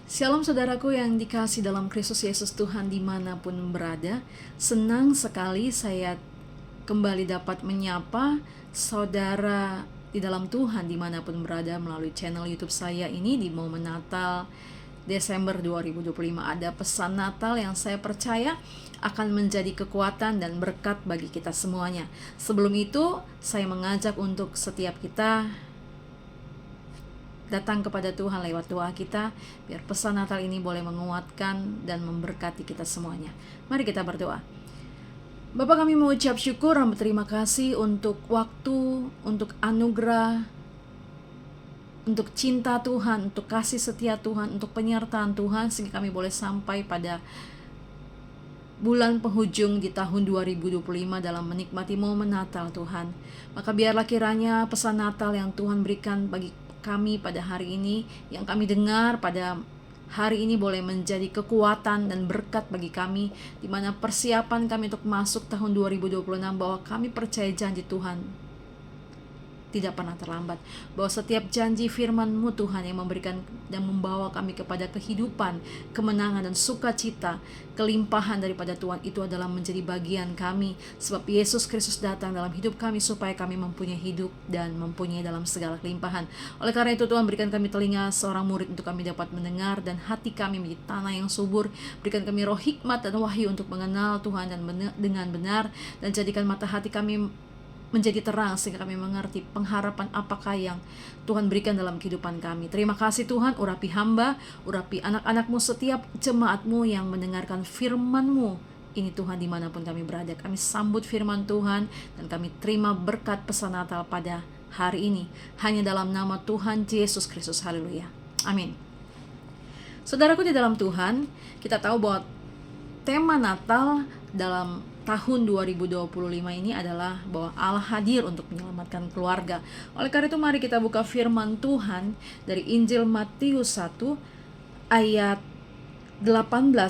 Shalom saudaraku yang dikasih dalam Kristus Yesus Tuhan dimanapun berada. Senang sekali saya kembali dapat menyapa saudara di dalam Tuhan dimanapun berada melalui channel YouTube saya ini di momen Natal Desember 2025. Ada pesan Natal yang saya percaya akan menjadi kekuatan dan berkat bagi kita semuanya. Sebelum itu, saya mengajak untuk setiap kita datang kepada Tuhan lewat doa kita, biar pesan Natal ini boleh menguatkan dan memberkati kita semuanya. Mari kita berdoa. Bapa, kami mengucap syukur dan berterima kasih untuk waktu, untuk anugerah, untuk cinta Tuhan, untuk kasih setia Tuhan, untuk penyertaan Tuhan, sehingga kami boleh sampai pada bulan penghujung di tahun 2025 dalam menikmati momen Natal Tuhan. Maka biarlah kiranya pesan Natal yang Tuhan berikan bagi kami pada hari ini, yang kami dengar pada hari ini boleh menjadi kekuatan dan berkat bagi kami, di mana persiapan kami untuk masuk tahun 2026, bahwa kami percaya janji Tuhan tidak pernah terlambat, bahwa setiap janji firman-Mu Tuhan yang memberikan dan membawa kami kepada kehidupan, kemenangan dan sukacita, kelimpahan daripada Tuhan, itu adalah menjadi bagian kami, sebab Yesus Kristus datang dalam hidup kami supaya kami mempunyai hidup dan mempunyai dalam segala kelimpahan. Oleh karena itu Tuhan, berikan kami telinga seorang murid untuk kami dapat mendengar, dan hati kami menjadi tanah yang subur. Berikan kami roh hikmat dan wahyu untuk mengenal Tuhan dan dengan benar, dan jadikan mata hati kami menjadi terang sehingga kami mengerti pengharapan apakah yang Tuhan berikan dalam kehidupan kami. Terima kasih Tuhan, urapi hamba, urapi anak-anak-Mu, setiap jemaat-Mu yang mendengarkan firman-Mu ini Tuhan, dimanapun kami berada. Kami sambut firman Tuhan dan kami terima berkat pesan Natal pada hari ini, hanya dalam nama Tuhan Yesus Kristus. Haleluya, amin. Saudaraku di dalam Tuhan, kita tahu bahwa tema Natal dalam tahun 2025 ini adalah bahwa Allah hadir untuk menyelamatkan keluarga. Oleh karena itu mari kita buka firman Tuhan dari Injil Matius 1 ayat 18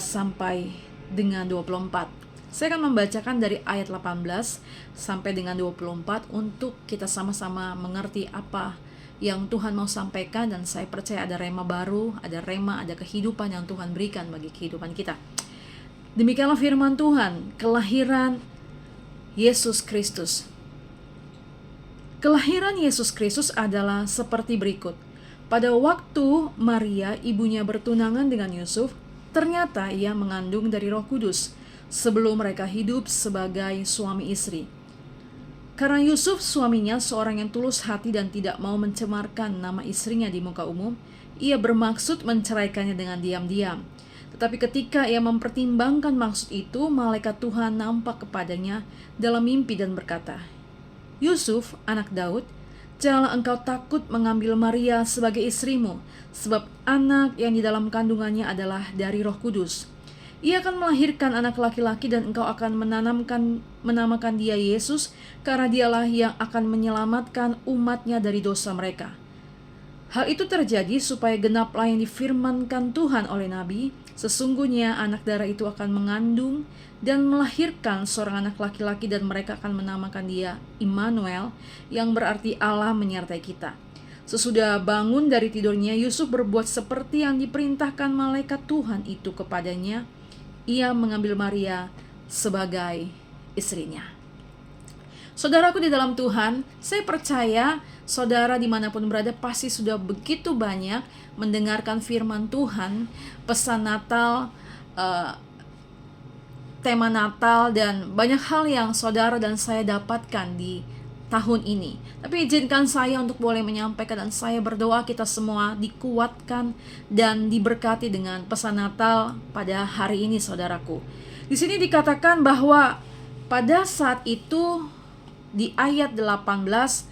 sampai dengan 24. Saya akan membacakan dari ayat 18 sampai dengan 24 untuk kita sama-sama mengerti apa yang Tuhan mau sampaikan, dan saya percaya ada rema baru, ada kehidupan yang Tuhan berikan bagi kehidupan kita. Demikianlah firman Tuhan, kelahiran Yesus Kristus. Kelahiran Yesus Kristus adalah seperti berikut. Pada waktu Maria, ibunya bertunangan dengan Yusuf, ternyata ia mengandung dari Roh Kudus sebelum mereka hidup sebagai suami istri. Karena Yusuf suaminya seorang yang tulus hati dan tidak mau mencemarkan nama istrinya di muka umum, ia bermaksud menceraikannya dengan diam-diam. Tetapi ketika ia mempertimbangkan maksud itu, malaikat Tuhan nampak kepadanya dalam mimpi dan berkata, "Yusuf, anak Daud, janganlah engkau takut mengambil Maria sebagai istrimu, sebab anak yang di dalam kandungannya adalah dari Roh Kudus. Ia akan melahirkan anak laki-laki dan engkau akan menamakan dia Yesus, karena dialah yang akan menyelamatkan umatnya dari dosa mereka." Hal itu terjadi supaya genaplah yang difirmankan Tuhan oleh Nabi, sesungguhnya anak darah itu akan mengandung dan melahirkan seorang anak laki-laki, dan mereka akan menamakan dia Immanuel, yang berarti Allah menyertai kita. Sesudah bangun dari tidurnya, Yusuf berbuat seperti yang diperintahkan malaikat Tuhan itu kepadanya. Ia mengambil Maria sebagai istrinya. Saudaraku di dalam Tuhan, saya percaya saudara dimanapun berada pasti sudah begitu banyak mendengarkan firman Tuhan, pesan Natal, tema Natal, dan banyak hal yang saudara dan saya dapatkan di tahun ini. Tapi izinkan saya untuk boleh menyampaikan, dan saya berdoa kita semua dikuatkan dan diberkati dengan pesan Natal pada hari ini, saudaraku. Di sini dikatakan bahwa pada saat itu, di ayat 18,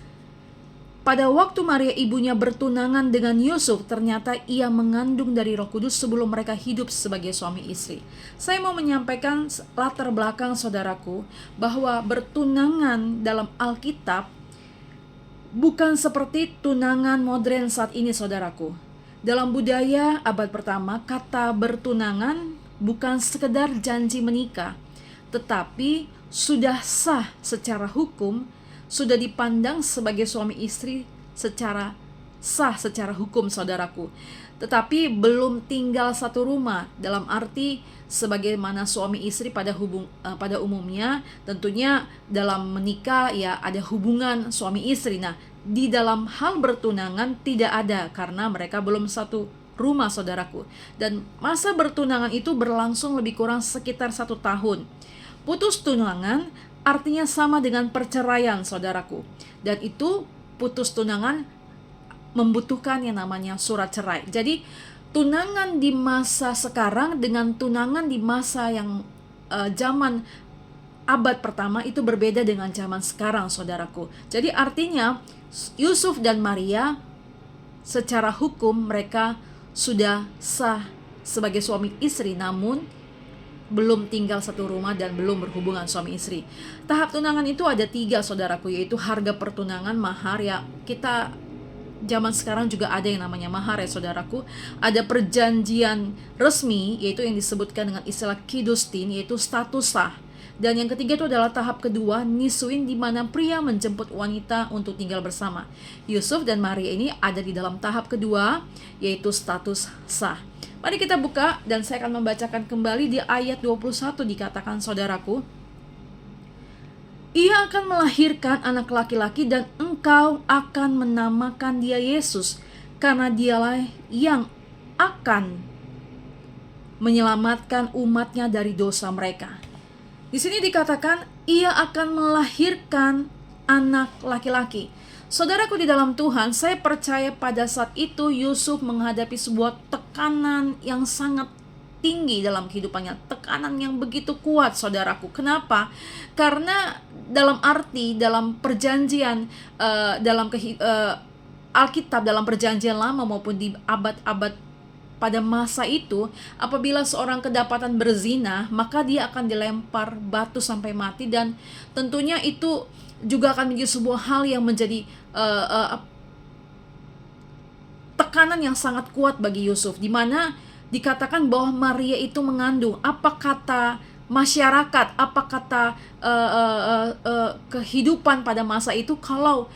pada waktu Maria ibunya bertunangan dengan Yusuf, ternyata ia mengandung dari Roh Kudus sebelum mereka hidup sebagai suami istri. Saya mau menyampaikan latar belakang saudaraku, bahwa bertunangan dalam Alkitab bukan seperti tunangan modern saat ini, saudaraku. Dalam budaya abad pertama, kata bertunangan bukan sekedar janji menikah, tetapi sudah sah secara hukum, sudah dipandang sebagai suami istri secara sah secara hukum, saudaraku. tetapi belum tinggal satu rumah. Dalam arti sebagaimana suami istri pada umumnya, tentunya dalam menikah ya ada hubungan suami istri. Nah, di dalam hal bertunangan tidak ada, karena mereka belum satu rumah, saudaraku. Dan masa bertunangan itu berlangsung lebih kurang sekitar 1 tahun. Putus tunangan artinya sama dengan perceraian, saudaraku. Dan itu putus tunangan membutuhkan yang namanya surat cerai. Jadi tunangan di masa sekarang dengan tunangan di masa yang zaman abad pertama itu berbeda dengan zaman sekarang, saudaraku. Jadi artinya Yusuf dan Maria secara hukum mereka sudah sah sebagai suami istri, namun belum tinggal satu rumah dan belum berhubungan suami istri. Tahap tunangan itu ada 3, saudaraku, yaitu harga pertunangan, mahar. Ya, kita zaman sekarang juga ada yang namanya mahar ya, saudaraku. Ada perjanjian resmi, yaitu yang disebutkan dengan istilah kidustin, yaitu status sah. Dan yang ketiga itu adalah tahap kedua, nisuin, di mana pria menjemput wanita untuk tinggal bersama. Yusuf dan Maria ini ada di dalam tahap kedua, yaitu status sah. Mari kita buka dan saya akan membacakan kembali di ayat 21, dikatakan, saudaraku, ia akan melahirkan anak laki-laki dan engkau akan menamakan dia Yesus, karena dialah yang akan menyelamatkan umatnya dari dosa mereka. Di sini dikatakan ia akan melahirkan anak laki-laki. Saudaraku di dalam Tuhan, saya percaya pada saat itu Yusuf menghadapi sebuah tekanan yang sangat tinggi dalam kehidupannya. Tekanan yang begitu kuat, saudaraku. Kenapa? Karena dalam perjanjian dalam Alkitab, dalam perjanjian lama maupun di abad-abad pada masa itu, apabila seorang kedapatan berzina, maka dia akan dilempar batu sampai mati. Dan tentunya itu juga akan menjadi sebuah hal yang menjadi tekanan yang sangat kuat bagi Yusuf, di mana dikatakan bahwa Maria itu mengandung. Apa kata masyarakat, apa kata kehidupan pada masa itu kalau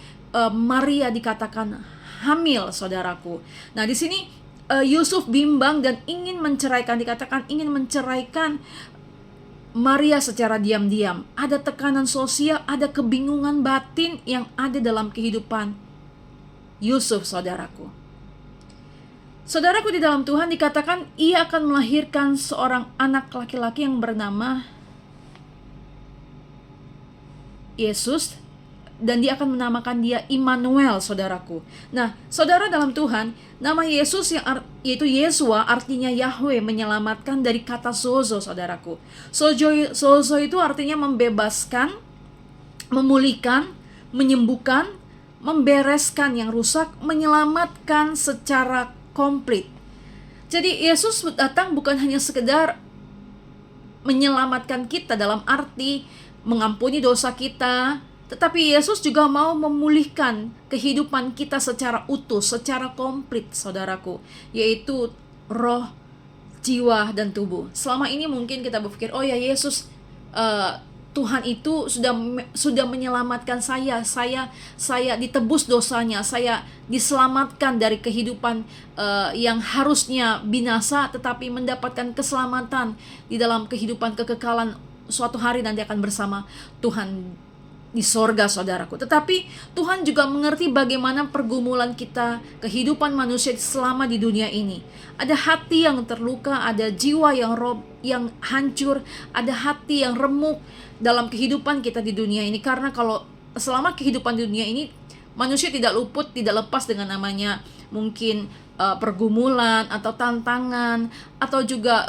Maria dikatakan hamil, saudaraku. Nah, di sini Yusuf bimbang dan ingin menceraikan, dikatakan ingin menceraikan Maria secara diam-diam. Ada tekanan sosial, ada kebingungan batin yang ada dalam kehidupan Yusuf, saudaraku. Saudaraku di dalam Tuhan, dikatakan ia akan melahirkan seorang anak laki-laki yang bernama Yesus, dan dia akan menamakan dia Immanuel, saudaraku. Nah, saudara dalam Tuhan, nama Yesus yaitu Yesua artinya Yahweh menyelamatkan, dari kata sozo, saudaraku. Sozo itu artinya membebaskan, memulihkan, menyembuhkan, membereskan yang rusak, menyelamatkan secara komplit. Jadi Yesus datang bukan hanya sekedar menyelamatkan kita dalam arti mengampuni dosa kita, tetapi Yesus juga mau memulihkan kehidupan kita secara utuh, secara komplit, saudaraku, yaitu roh, jiwa, dan tubuh. Selama ini mungkin kita berpikir, oh ya, Yesus, Tuhan itu sudah menyelamatkan saya ditebus dosanya, saya diselamatkan dari kehidupan yang harusnya binasa, tetapi mendapatkan keselamatan di dalam kehidupan kekekalan. Suatu hari nanti akan bersama Tuhan di sorga, saudaraku. Tetapi Tuhan juga mengerti bagaimana pergumulan kita, kehidupan manusia selama di dunia ini. Ada hati yang terluka, ada jiwa yang hancur, ada hati yang remuk dalam kehidupan kita di dunia ini. Karena kalau selama kehidupan di dunia ini, manusia tidak lepas dengan namanya mungkin pergumulan atau tantangan, atau juga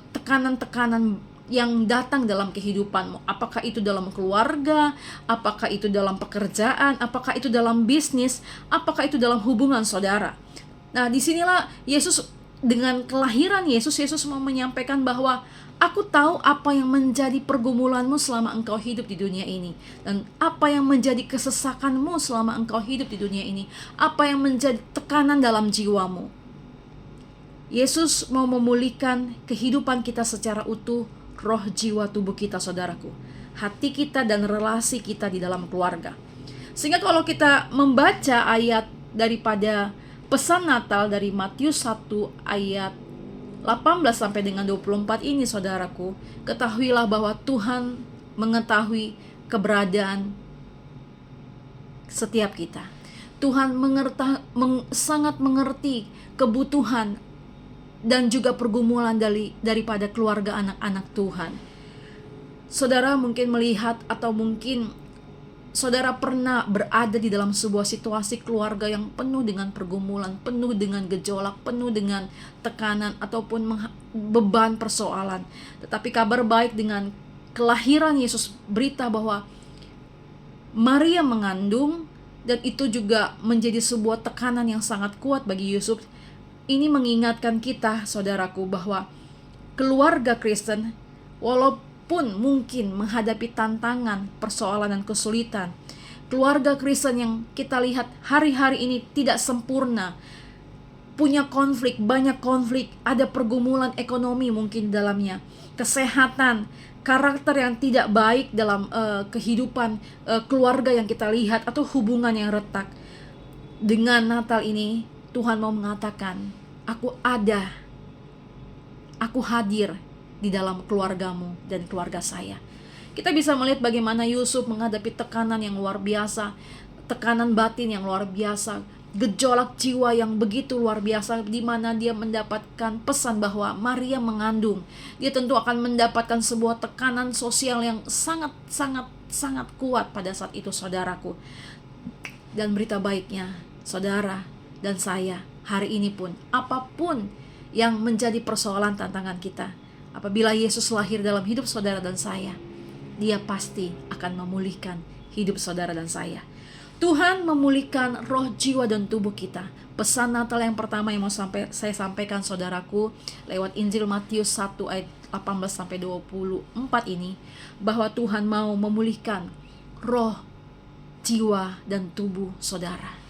tekanan-tekanan yang datang dalam kehidupanmu. Apakah itu dalam keluarga, apakah itu dalam pekerjaan, apakah itu dalam bisnis, apakah itu dalam hubungan saudara. Nah, disinilah Yesus, dengan kelahiran Yesus mau menyampaikan bahwa aku tahu apa yang menjadi pergumulanmu selama engkau hidup di dunia ini, dan apa yang menjadi kesesakanmu selama engkau hidup di dunia ini, apa yang menjadi tekanan dalam jiwamu. Yesus mau memulihkan kehidupan kita secara utuh, roh, jiwa, tubuh kita, saudaraku, hati kita, dan relasi kita di dalam keluarga. Sehingga kalau kita membaca ayat daripada Pesan Natal dari Matius 1 ayat 18 sampai dengan 24 ini, saudaraku, ketahuilah bahwa Tuhan mengetahui keberadaan setiap kita. Tuhan sangat mengerti kebutuhan dan juga pergumulan daripada keluarga anak-anak Tuhan. Saudara mungkin melihat atau mungkin saudara pernah berada di dalam sebuah situasi keluarga yang penuh dengan pergumulan, penuh dengan gejolak, penuh dengan tekanan ataupun beban persoalan. Tetapi kabar baik dengan kelahiran Yesus, berita bahwa Maria mengandung, dan itu juga menjadi sebuah tekanan yang sangat kuat bagi Yusuf. Ini mengingatkan kita, saudaraku, bahwa keluarga Kristen walaupun mungkin menghadapi tantangan, persoalan dan kesulitan, keluarga Kristen yang kita lihat hari-hari ini tidak sempurna, punya konflik, banyak konflik, ada pergumulan ekonomi mungkin di dalamnya, kesehatan, karakter yang tidak baik dalam kehidupan keluarga yang kita lihat, atau hubungan yang retak. Dengan Natal ini Tuhan mau mengatakan, aku ada, aku hadir di dalam keluargamu dan keluarga saya. Kita bisa melihat bagaimana Yusuf menghadapi tekanan yang luar biasa, tekanan batin yang luar biasa, gejolak jiwa yang begitu luar biasa, di mana dia mendapatkan pesan bahwa Maria mengandung. Dia tentu akan mendapatkan sebuah tekanan sosial yang sangat kuat pada saat itu, saudaraku. Dan berita baiknya, saudara dan saya hari ini pun, apapun yang menjadi persoalan tantangan kita, apabila Yesus lahir dalam hidup saudara dan saya, Dia pasti akan memulihkan hidup saudara dan saya. Tuhan memulihkan roh, jiwa, dan tubuh kita. Pesan Natal yang pertama yang mau saya sampaikan, saudaraku, lewat Injil Matius 1 ayat 18 sampai 24 ini, bahwa Tuhan mau memulihkan roh, jiwa, dan tubuh saudara.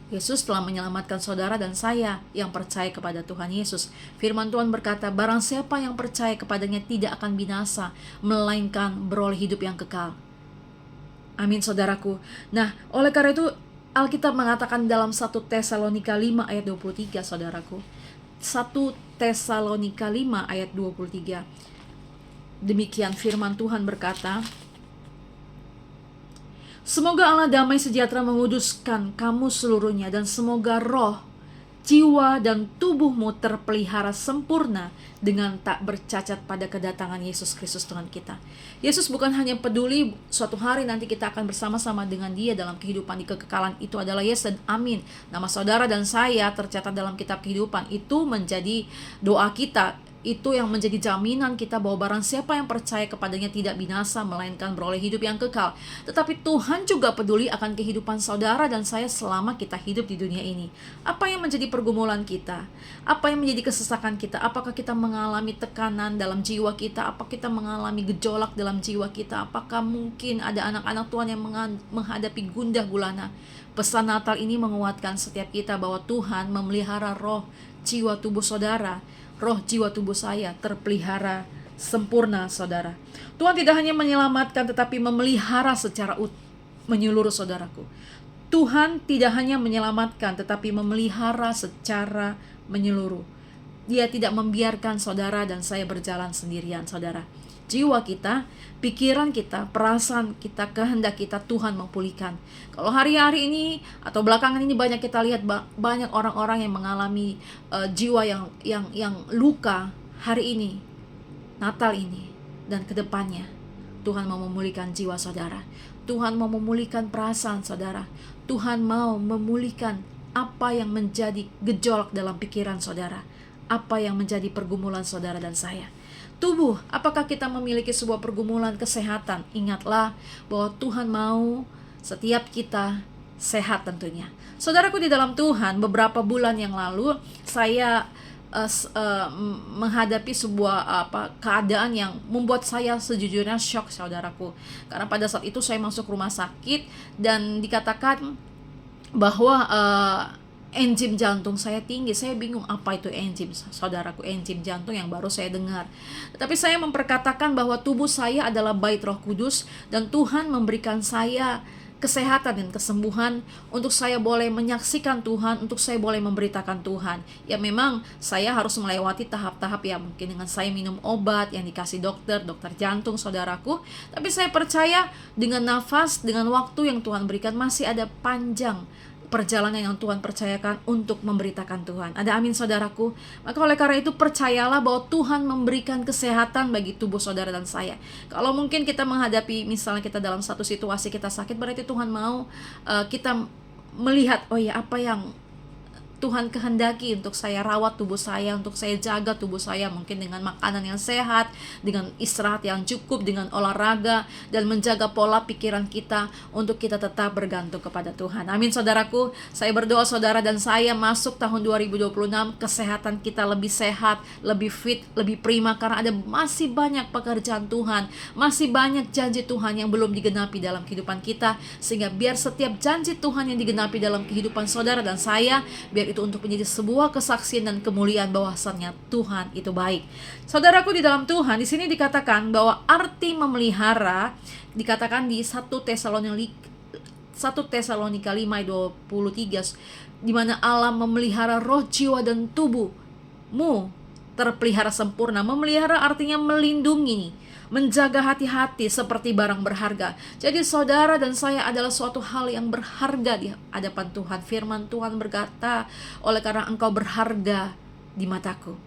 Yesus telah menyelamatkan saudara dan saya yang percaya kepada Tuhan Yesus. Firman Tuhan berkata, barang siapa yang percaya kepadanya tidak akan binasa, melainkan beroleh hidup yang kekal. Amin, saudaraku. Nah, oleh karena itu Alkitab mengatakan dalam 1 Tesalonika 5 ayat 23, saudaraku. 1 Tesalonika 5 ayat 23. Demikian firman Tuhan berkata, semoga Allah damai sejahtera menguduskan kamu seluruhnya, dan semoga roh, jiwa, dan tubuhmu terpelihara sempurna dengan tak bercacat pada kedatangan Yesus Kristus Tuhan kita. Yesus bukan hanya peduli suatu hari nanti kita akan bersama-sama dengan Dia dalam kehidupan di kekekalan. Itu adalah yes dan amin. Nama saudara dan saya tercatat dalam kitab kehidupan. Itu menjadi doa kita. Itu yang menjadi jaminan kita bahwa barang siapa yang percaya kepadanya tidak binasa, melainkan beroleh hidup yang kekal. Tetapi Tuhan juga peduli akan kehidupan saudara dan saya selama kita hidup di dunia ini. Apa yang menjadi pergumulan kita? Apa yang menjadi kesesakan kita? Apakah kita mengalami tekanan dalam jiwa kita? Apakah kita mengalami gejolak dalam jiwa kita? Apakah mungkin ada anak-anak Tuhan yang menghadapi gundah gulana? Pesan Natal ini menguatkan setiap kita bahwa Tuhan memelihara roh, jiwa, tubuh saudara. Roh, jiwa, tubuh saya terpelihara sempurna, saudara. Tuhan tidak hanya menyelamatkan tetapi memelihara secara menyeluruh, saudaraku. Tuhan tidak hanya menyelamatkan tetapi memelihara secara menyeluruh. Dia tidak membiarkan saudara dan saya berjalan sendirian, saudara. Jiwa kita, pikiran kita, perasaan kita, kehendak kita Tuhan memulihkan. Kalau hari-hari ini atau belakangan ini banyak kita lihat banyak orang-orang yang mengalami jiwa yang luka hari ini, Natal ini dan kedepannya. Tuhan mau memulihkan jiwa saudara. Tuhan mau memulihkan perasaan saudara. Tuhan mau memulihkan apa yang menjadi gejolak dalam pikiran saudara, apa yang menjadi pergumulan saudara dan saya. Tubuh, apakah kita memiliki sebuah pergumulan kesehatan? Ingatlah bahwa Tuhan mau setiap kita sehat tentunya. Saudaraku di dalam Tuhan, beberapa bulan yang lalu saya menghadapi sebuah keadaan yang membuat saya sejujurnya shock, saudaraku. Karena pada saat itu saya masuk rumah sakit dan dikatakan bahwa enzim jantung saya tinggi. Saya bingung apa itu enzim, saudaraku, enzim jantung yang baru saya dengar. Tetapi saya memperkatakan bahwa tubuh saya adalah bait Roh Kudus dan Tuhan memberikan saya kesehatan dan kesembuhan, untuk saya boleh menyaksikan Tuhan, untuk saya boleh memberitakan Tuhan. Ya memang saya harus melewati tahap-tahap ya, mungkin dengan saya minum obat yang dikasih dokter jantung saudaraku. Tapi saya percaya dengan nafas, dengan waktu yang Tuhan berikan, masih ada panjang perjalanan yang Tuhan percayakan untuk memberitakan Tuhan. Ada amin saudaraku? Maka oleh karena itu percayalah bahwa Tuhan memberikan kesehatan bagi tubuh saudara dan saya. Kalau mungkin kita menghadapi, misalnya kita dalam satu situasi kita sakit, berarti Tuhan mau kita melihat, oh ya, apa yang Tuhan kehendaki untuk saya rawat tubuh saya, untuk saya jaga tubuh saya, mungkin dengan makanan yang sehat, dengan istirahat yang cukup, dengan olahraga, dan menjaga pola pikiran kita untuk kita tetap bergantung kepada Tuhan. Amin saudaraku. Saya berdoa saudara dan saya masuk tahun 2026, kesehatan kita lebih sehat, lebih fit, lebih prima, karena ada masih banyak pekerjaan Tuhan, masih banyak janji Tuhan yang belum digenapi dalam kehidupan kita. Sehingga biar setiap janji Tuhan yang digenapi dalam kehidupan saudara dan saya, biar itu untuk menjadi sebuah kesaksian dan kemuliaan bahwasannya Tuhan itu baik. Saudaraku di dalam Tuhan, di sini dikatakan bahwa arti memelihara dikatakan di 1 Tesalonika 5:23, di mana Allah memelihara roh, jiwa dan tubuhmu terpelihara sempurna. Memelihara artinya melindungi, menjaga hati-hati seperti barang berharga. Jadi saudara dan saya adalah suatu hal yang berharga di hadapan Tuhan. Firman Tuhan berkata, oleh karena engkau berharga di mataku.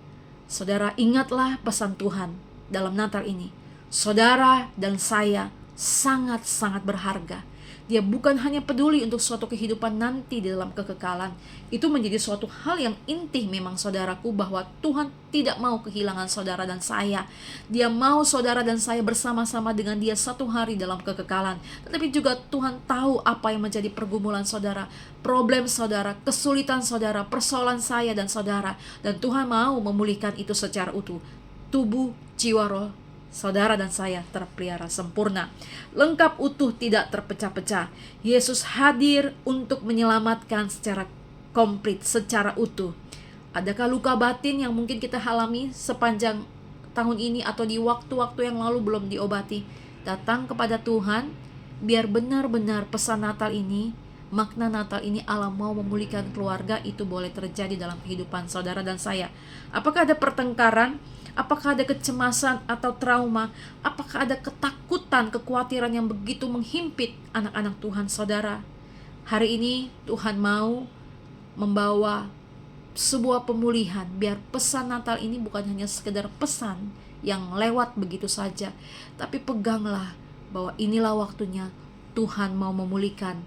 Saudara, ingatlah pesan Tuhan dalam Natal ini. Saudara dan saya sangat-sangat berharga. Dia bukan hanya peduli untuk suatu kehidupan nanti di dalam kekekalan. Itu menjadi suatu hal yang inti memang saudaraku, bahwa Tuhan tidak mau kehilangan saudara dan saya. Dia mau saudara dan saya bersama-sama dengan Dia satu hari dalam kekekalan. Tetapi juga Tuhan tahu apa yang menjadi pergumulan saudara, problem saudara, kesulitan saudara, persoalan saya dan saudara. Dan Tuhan mau memulihkan itu secara utuh. Tubuh, jiwa, roh saudara dan saya terpelihara sempurna, lengkap, utuh, tidak terpecah-pecah. Yesus hadir untuk menyelamatkan secara komplit, secara utuh. Adakah luka batin yang mungkin kita alami sepanjang tahun ini atau di waktu-waktu yang lalu belum diobati? Datang kepada Tuhan, biar benar-benar pesan Natal ini, makna Natal ini, Allah mau memulihkan keluarga, itu boleh terjadi dalam kehidupan saudara dan saya. Apakah ada pertengkaran? Apakah ada kecemasan atau trauma? Apakah ada ketakutan, kekhawatiran yang begitu menghimpit anak-anak Tuhan saudara? Hari ini Tuhan mau membawa sebuah pemulihan, biar pesan Natal ini bukan hanya sekedar pesan yang lewat begitu saja, tapi peganglah bahwa inilah waktunya Tuhan mau memulihkan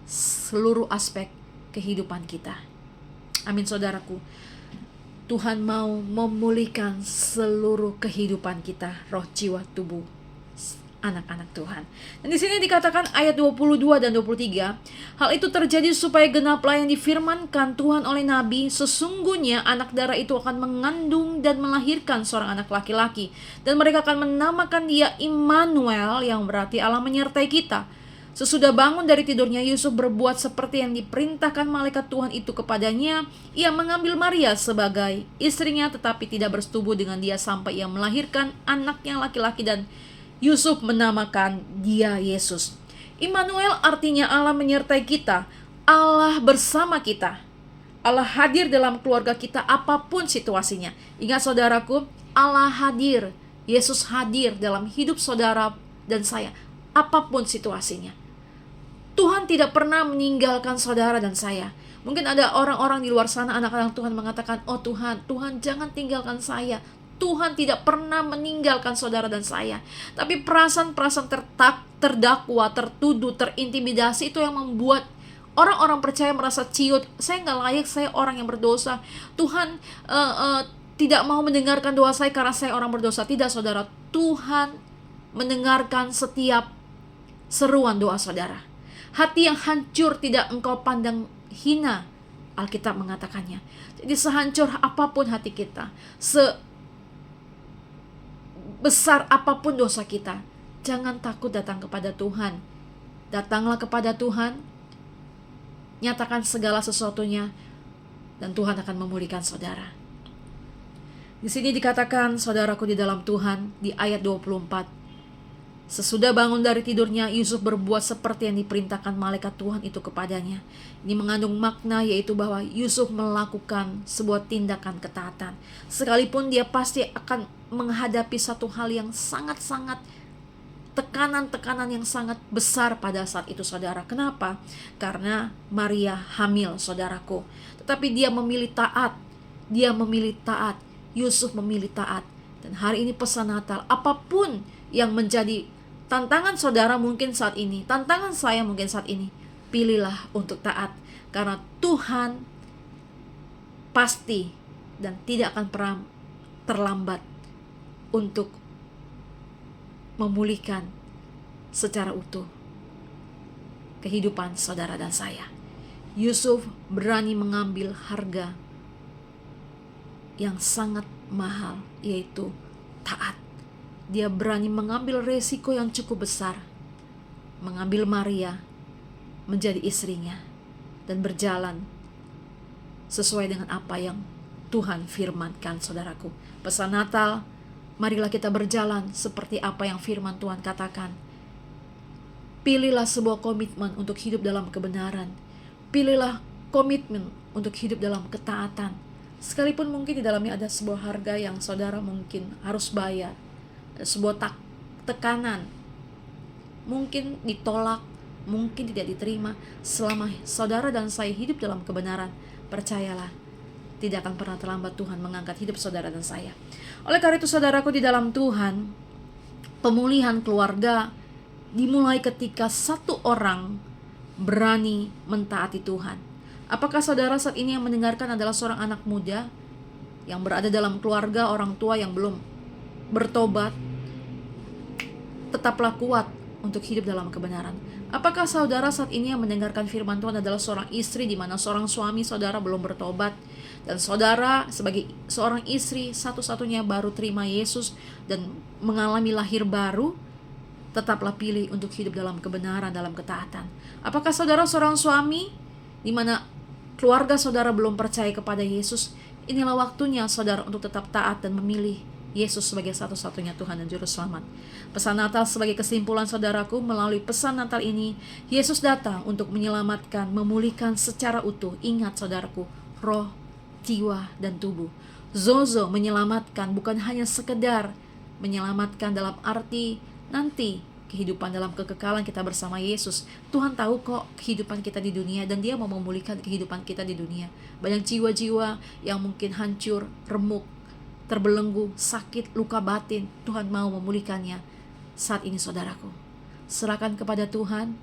seluruh aspek kehidupan kita. Amin saudaraku. Tuhan mau memulihkan seluruh kehidupan kita, roh, jiwa, tubuh anak-anak Tuhan. Dan di sini dikatakan ayat 22 dan 23, hal itu terjadi supaya genaplah yang difirmankan Tuhan oleh nabi, sesungguhnya anak darah itu akan mengandung dan melahirkan seorang anak laki-laki, dan mereka akan menamakan dia Immanuel, yang berarti Allah menyertai kita. Sesudah bangun dari tidurnya, Yusuf berbuat seperti yang diperintahkan malaikat Tuhan itu kepadanya. Ia mengambil Maria sebagai istrinya, tetapi tidak bersetubuh dengan dia sampai ia melahirkan anaknya laki-laki, dan Yusuf menamakan dia Yesus. Immanuel artinya Allah menyertai kita, Allah bersama kita. Allah hadir dalam keluarga kita apapun situasinya. Ingat saudaraku, Allah hadir, Yesus hadir dalam hidup saudara dan saya apapun situasinya. Tuhan tidak pernah meninggalkan saudara dan saya. Mungkin ada orang-orang di luar sana, anak-anak Tuhan mengatakan, oh Tuhan, Tuhan jangan tinggalkan saya. Tuhan tidak pernah meninggalkan saudara dan saya. Tapi perasaan-perasaan terdakwa, tertuduh, terintimidasi, itu yang membuat orang-orang percaya merasa ciut. Saya gak layak, saya orang yang berdosa. Tuhan tidak mau mendengarkan doa saya karena saya orang berdosa. Tidak saudara, Tuhan mendengarkan setiap seruan doa saudara. Hati yang hancur tidak engkau pandang hina, Alkitab mengatakannya. Jadi sehancur apapun hati kita, sebesar apapun dosa kita, jangan takut datang kepada Tuhan. Datanglah kepada Tuhan, nyatakan segala sesuatunya, dan Tuhan akan memulihkan saudara. Di sini dikatakan, saudaraku di dalam Tuhan, di ayat 24, Sesudah bangun dari tidurnya, Yusuf berbuat seperti yang diperintahkan malaikat Tuhan itu kepadanya. Ini mengandung makna, yaitu bahwa Yusuf melakukan sebuah tindakan ketaatan. Sekalipun dia pasti akan menghadapi satu hal yang sangat-sangat tekanan-tekanan yang sangat besar pada saat itu, saudara. Kenapa? Karena Maria hamil, saudaraku. Tetapi dia memilih taat. Dia memilih taat. Yusuf memilih taat. Dan hari ini pesan Natal, apapun yang menjadi tantangan saudara mungkin saat ini, tantangan saya mungkin saat ini, pilihlah untuk taat. Karena Tuhan pasti dan tidak akan pernah terlambat untuk memulihkan secara utuh kehidupan saudara dan saya. Yusuf berani mengambil harga yang sangat mahal, yaitu taat. Dia berani mengambil resiko yang cukup besar, mengambil Maria menjadi istrinya dan berjalan sesuai dengan apa yang Tuhan firmankan, saudaraku. Pesan Natal, marilah kita berjalan seperti apa yang firman Tuhan katakan. Pilihlah sebuah komitmen untuk hidup dalam kebenaran. Pilihlah komitmen untuk hidup dalam ketaatan. Sekalipun mungkin di dalamnya ada sebuah harga yang saudara mungkin harus bayar, sebuah tekanan, mungkin ditolak, mungkin tidak diterima. Selama saudara dan saya hidup dalam kebenaran, percayalah, tidak akan pernah terlambat Tuhan mengangkat hidup saudara dan saya. Oleh karena itu, saudaraku di dalam Tuhan, pemulihan keluarga dimulai ketika satu orang berani mentaati Tuhan. Apakah saudara saat ini yang mendengarkan adalah seorang anak muda yang berada dalam keluarga orang tua yang belum bertobat? Tetaplah kuat untuk hidup dalam kebenaran. Apakah saudara saat ini yang mendengarkan firman Tuhan adalah seorang istri di mana seorang suami saudara belum bertobat, dan saudara sebagai seorang istri satu-satunya baru terima Yesus dan mengalami lahir baru? Tetaplah pilih untuk hidup dalam kebenaran, dalam ketaatan. Apakah saudara seorang suami di mana keluarga saudara belum percaya kepada Yesus? Inilah waktunya saudara untuk tetap taat dan memilih Yesus sebagai satu-satunya Tuhan dan Juru Selamat. Pesan Natal sebagai kesimpulan, saudaraku, melalui pesan Natal ini, Yesus datang untuk menyelamatkan, memulihkan secara utuh. Ingat saudaraku, roh, jiwa, dan tubuh. Zozo menyelamatkan, bukan hanya sekedar menyelamatkan dalam arti nanti kehidupan dalam kekekalan kita bersama Yesus. Tuhan tahu kok kehidupan kita di dunia, dan Dia mau memulihkan kehidupan kita di dunia. Banyak jiwa-jiwa yang mungkin hancur, remuk, terbelenggu, sakit, luka batin. Tuhan mau memulihkannya saat ini, saudaraku. Serahkan kepada Tuhan.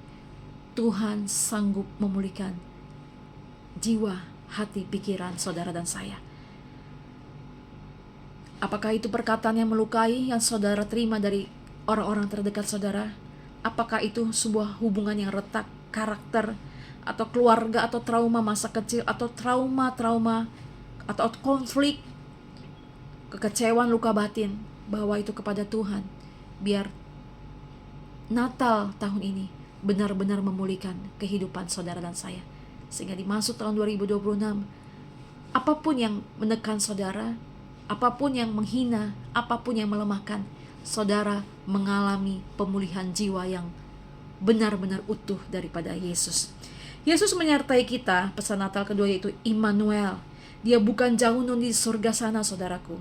Tuhan sanggup memulihkan jiwa, hati, pikiran saudara dan saya. Apakah itu perkataan yang melukai yang saudara terima dari orang-orang terdekat saudara? Apakah itu sebuah hubungan yang retak, karakter, atau keluarga, atau trauma masa kecil, atau trauma-trauma, atau konflik, kekecewaan, luka batin? Bawa itu kepada Tuhan, biar Natal tahun ini benar-benar memulihkan kehidupan saudara dan saya, sehingga dimasuk tahun 2026, apapun yang menekan saudara, apapun yang menghina, apapun yang melemahkan, saudara mengalami pemulihan jiwa yang benar-benar utuh daripada Yesus. Yesus menyertai kita. Pesan Natal kedua yaitu Immanuel. Dia bukan jauh di surga sana, saudaraku,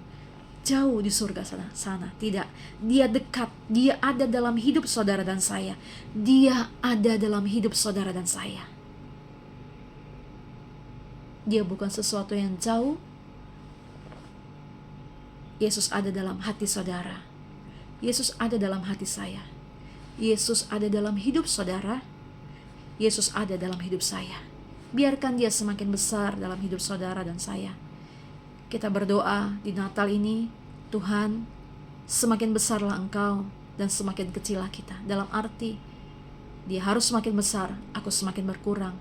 jauh di surga sana. Tidak, Dia dekat. Dia ada dalam hidup saudara dan saya. Dia ada dalam hidup saudara dan saya. Dia bukan sesuatu yang jauh. Yesus ada dalam hati saudara. Yesus ada dalam hati saya. Yesus ada dalam hidup saudara. Yesus ada dalam hidup saya. Biarkan Dia semakin besar dalam hidup saudara dan saya. Kita berdoa di Natal ini, Tuhan, semakin besarlah Engkau dan semakin kecillah kita. Dalam arti, Dia harus semakin besar, aku semakin berkurang.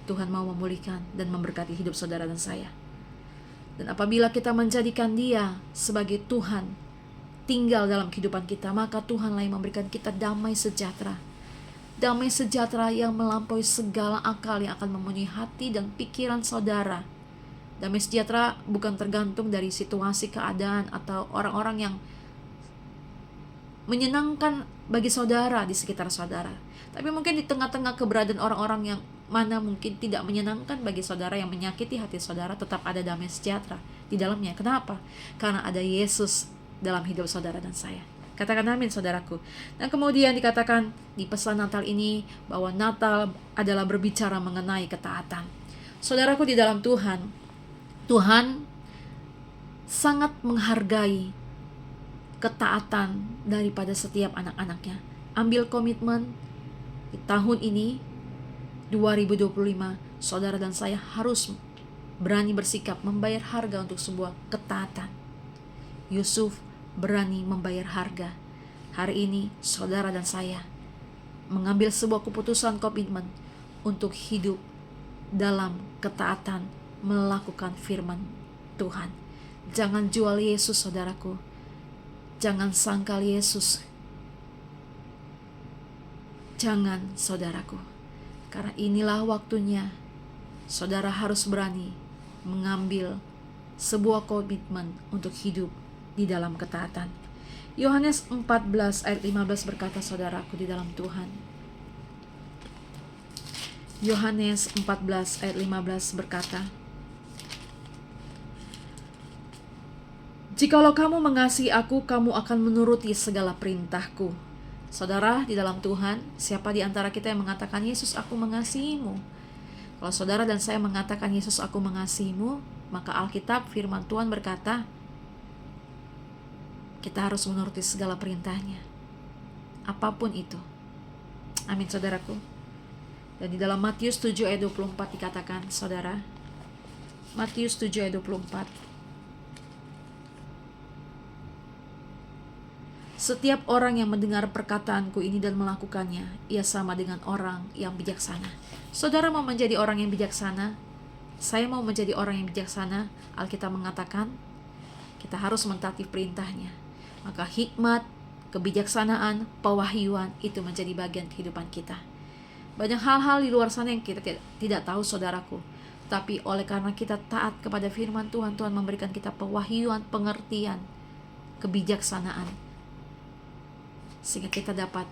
Tuhan mau memulihkan dan memberkati hidup saudara dan saya. Dan apabila kita menjadikan Dia sebagai Tuhan tinggal dalam kehidupan kita, maka Tuhanlah yang memberikan kita damai sejahtera. Damai sejahtera yang melampaui segala akal yang akan memenuhi hati dan pikiran saudara. Damai sejahtera bukan tergantung dari situasi keadaan atau orang-orang yang menyenangkan bagi saudara di sekitar saudara. Tapi mungkin di tengah-tengah keberadaan orang-orang yang mana mungkin tidak menyenangkan bagi saudara, yang menyakiti hati saudara, tetap ada damai sejahtera di dalamnya. Kenapa? Karena ada Yesus dalam hidup saudara dan saya. Katakan amin, saudaraku. Dan kemudian dikatakan di pesan Natal ini bahwa Natal adalah berbicara mengenai ketaatan. Saudaraku di dalam Tuhan, Tuhan sangat menghargai ketaatan daripada setiap anak-anaknya. Ambil komitmen di tahun ini 2025, saudara dan saya harus berani bersikap membayar harga untuk sebuah ketaatan. Yusuf berani membayar harga. Hari ini saudara dan saya mengambil sebuah keputusan komitmen untuk hidup dalam ketaatan, melakukan firman Tuhan. Jangan jual Yesus, saudaraku. Jangan sangkal Yesus. Jangan, saudaraku. Karena inilah waktunya saudara harus berani mengambil sebuah komitmen untuk hidup di dalam ketaatan. Yohanes 14 ayat 15 berkata, saudaraku di dalam Tuhan. Yohanes 14 ayat 15 berkata, "Jikalau kamu mengasihi aku, kamu akan menuruti segala perintahku." Saudara di dalam Tuhan, siapa di antara kita yang mengatakan, "Yesus, aku mengasihimu"? Kalau saudara dan saya mengatakan, "Yesus, aku mengasihimu", maka Alkitab firman Tuhan berkata, kita harus menuruti segala perintahnya, apapun itu. Amin, saudaraku. Dan di dalam Matius 7 ayat 24 dikatakan, saudara, Matius 7 ayat 24, "Setiap orang yang mendengar perkataanku ini dan melakukannya, ia sama dengan orang yang bijaksana." Saudara mau menjadi orang yang bijaksana? Saya mau menjadi orang yang bijaksana. Alkitab mengatakan kita harus mentaati perintahnya. Maka hikmat, kebijaksanaan, pewahyuan itu menjadi bagian kehidupan kita. Banyak hal-hal di luar sana yang kita tidak tahu, saudaraku. Tapi oleh karena kita taat kepada firman Tuhan, Tuhan memberikan kita pewahyuan, pengertian, kebijaksanaan, sehingga kita dapat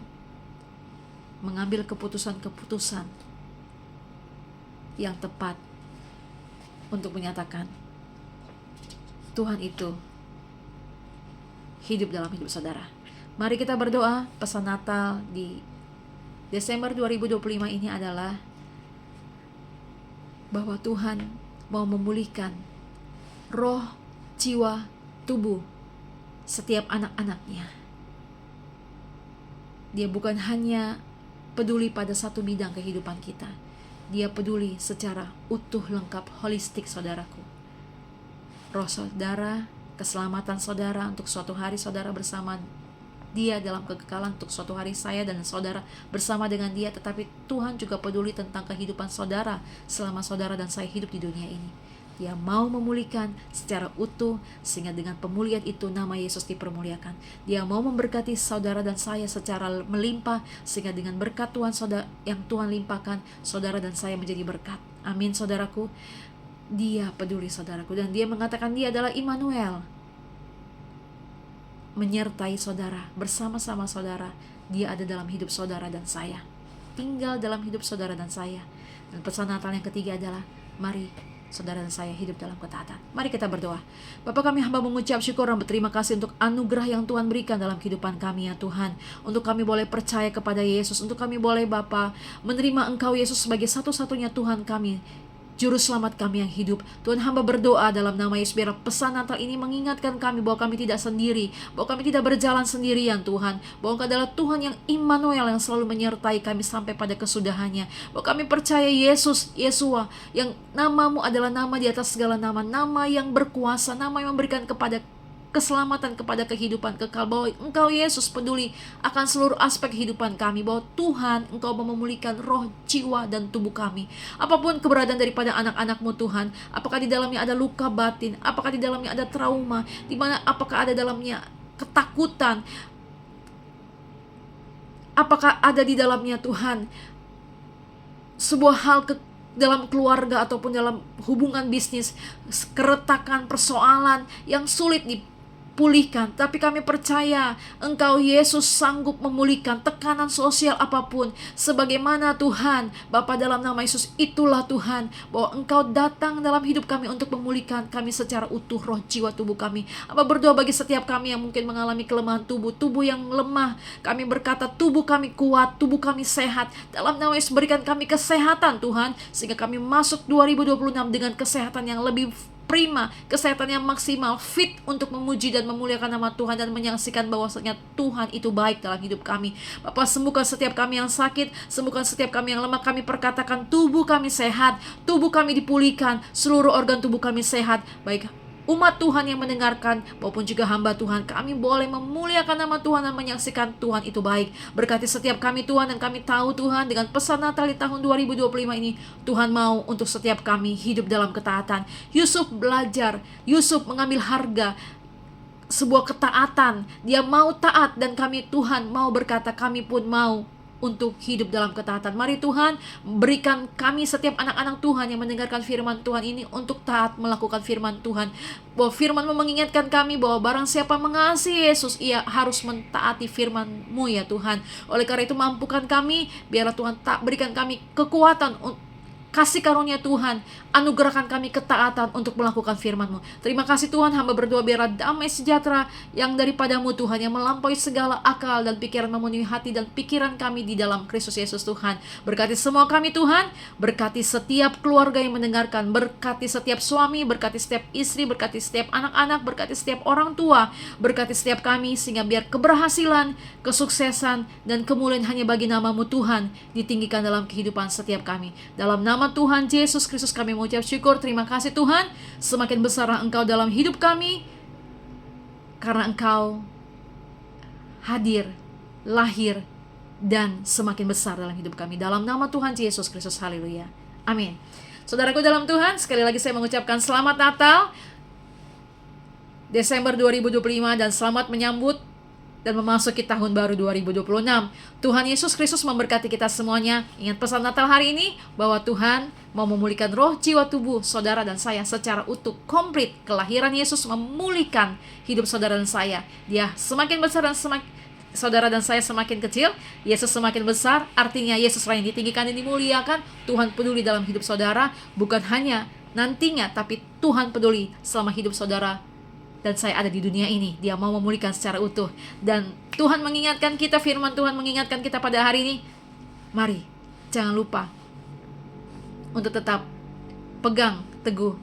mengambil keputusan-keputusan yang tepat untuk menyatakan Tuhan itu hidup dalam hidup saudara. Mari kita berdoa. Pesan Natal di Desember 2025 ini adalah bahwa Tuhan mau memulihkan roh, jiwa, tubuh setiap anak-anaknya. Dia bukan hanya peduli pada satu bidang kehidupan kita. Dia peduli secara utuh, lengkap, holistik, saudaraku. Roh saudara, keselamatan saudara, untuk suatu hari saudara bersama Dia dalam kekekalan, untuk suatu hari saya dan saudara bersama dengan Dia. Tetapi Tuhan juga peduli tentang kehidupan saudara selama saudara dan saya hidup di dunia ini. Dia mau memulihkan secara utuh, sehingga dengan pemulihan itu nama Yesus dipermuliakan. Dia mau memberkati saudara dan saya secara melimpah, sehingga dengan berkat Tuhan yang Tuhan limpahkan, saudara dan saya menjadi berkat. Amin, saudaraku. Dia peduli, saudaraku, dan Dia mengatakan Dia adalah Immanuel, menyertai saudara, bersama-sama saudara. Dia ada dalam hidup saudara dan saya, tinggal dalam hidup saudara dan saya. Dan pesan Natal yang ketiga adalah, mari saudara dan saya hidup dalam ketaatan. Mari kita berdoa. Bapa, kami hamba mengucap syukur dan berterima kasih untuk anugerah yang Tuhan berikan dalam kehidupan kami, ya Tuhan. Untuk kami boleh percaya kepada Yesus, untuk kami boleh, Bapa, menerima Engkau Yesus sebagai satu-satunya Tuhan kami, Juru Selamat kami yang hidup. Tuhan, hamba berdoa dalam nama Yesus, biar pesan Natal ini mengingatkan kami bahwa kami tidak sendiri, bahwa kami tidak berjalan sendirian, Tuhan. Bahwa Engkau adalah Tuhan yang Immanuel, yang selalu menyertai kami sampai pada kesudahannya. Bahwa kami percaya Yesus, Yesua, yang namamu adalah nama di atas segala nama, nama yang berkuasa, nama yang memberikan kepada keselamatan, kepada kehidupan kekal. Bahwa Engkau Yesus peduli akan seluruh aspek kehidupan kami. Bahwa Tuhan, Engkau mau memulihkan roh, jiwa, dan tubuh kami. Apapun keberadaan daripada anak-anak-Mu, Tuhan, apakah di dalamnya ada luka batin, apakah di dalamnya ada trauma, di mana apakah ada dalamnya ketakutan, apakah ada di dalamnya, Tuhan, sebuah hal dalam keluarga ataupun dalam hubungan bisnis, keretakan, persoalan yang sulit pulihkan. Tapi kami percaya Engkau Yesus sanggup memulihkan tekanan sosial apapun. Sebagaimana Tuhan, Bapa, dalam nama Yesus, itulah Tuhan, bahwa Engkau datang dalam hidup kami untuk memulihkan kami secara utuh, roh, jiwa, tubuh kami. Apa berdoa bagi setiap kami yang mungkin mengalami kelemahan tubuh yang lemah. Kami berkata tubuh kami kuat, tubuh kami sehat. Dalam nama Yesus, berikan kami kesehatan Tuhan, sehingga kami masuk 2026 dengan kesehatan yang lebih prima, kesehatan yang maksimal, fit untuk memuji dan memuliakan nama Tuhan dan menyaksikan bahwasanya Tuhan itu baik dalam hidup kami. Bapa, sembuhkan setiap kami yang sakit, sembuhkan setiap kami yang lemah. Kami perkatakan tubuh kami sehat, tubuh kami dipulihkan, seluruh organ tubuh kami sehat. Baik umat Tuhan yang mendengarkan maupun juga hamba Tuhan, kami boleh memuliakan nama Tuhan dan menyaksikan Tuhan itu baik. Berkati setiap kami Tuhan, dan kami tahu Tuhan, dengan pesan Natal di tahun 2025 ini, Tuhan mau untuk setiap kami hidup dalam ketaatan. Yusuf belajar, Yusuf mengambil harga sebuah ketaatan. Dia mau taat, dan kami Tuhan mau berkata kami pun mau untuk hidup dalam ketaatan. Mari Tuhan berikan kami setiap anak-anak Tuhan yang mendengarkan firman Tuhan ini untuk taat melakukan firman Tuhan. Bahwa firman mengingatkan kami bahwa barang siapa mengasihi Yesus, ia harus mentaati firman-Mu ya Tuhan. Oleh karena itu mampukan kami, biarlah Tuhan tak berikan kami kekuatan, kasih karunia Tuhan, anugerahkan kami ketaatan untuk melakukan firman-Mu. Terima kasih Tuhan, hamba berdoa biarlah damai sejahtera yang daripada-Mu Tuhan, yang melampaui segala akal dan pikiran, memenuhi hati dan pikiran kami di dalam Kristus Yesus Tuhan. Berkati semua kami Tuhan, berkati setiap keluarga yang mendengarkan, berkati setiap suami, berkati setiap istri, berkati setiap anak-anak, berkati setiap orang tua, berkati setiap kami, sehingga biar keberhasilan, kesuksesan, dan kemuliaan hanya bagi nama-Mu Tuhan ditinggikan dalam kehidupan setiap kami. Dalam nama Tuhan Yesus Kristus kami mengucap syukur. Terima kasih Tuhan, semakin besarlah Engkau dalam hidup kami, karena Engkau hadir, lahir, dan semakin besar dalam hidup kami. Dalam nama Tuhan Yesus Kristus, haleluya, amin. Saudaraku dalam Tuhan, sekali lagi saya mengucapkan selamat Natal Desember 2025 dan selamat menyambut dan memasuki tahun baru 2026. Tuhan Yesus Kristus memberkati kita semuanya. Ingat pesan Natal hari ini, bahwa Tuhan mau memulihkan roh, jiwa, tubuh saudara dan saya secara utuh, komplit. Kelahiran Yesus memulihkan hidup saudara dan saya. Dia semakin besar dan saudara dan saya semakin kecil. Yesus semakin besar, artinya Yesus yang ditinggikan dan dimuliakan. Tuhan peduli dalam hidup saudara, bukan hanya nantinya, tapi Tuhan peduli selama hidup saudara dan saya ada di dunia ini. Dia mau memulihkan secara utuh. Dan Tuhan mengingatkan kita, firman Tuhan mengingatkan kita pada hari ini, mari jangan lupa untuk tetap pegang teguh,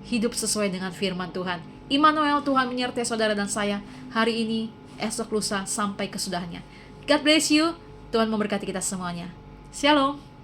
hidup sesuai dengan firman Tuhan. Immanuel, Tuhan menyertai saudara dan saya hari ini, esok, lusa, sampai kesudahannya. God bless you. Tuhan memberkati kita semuanya. Shalom.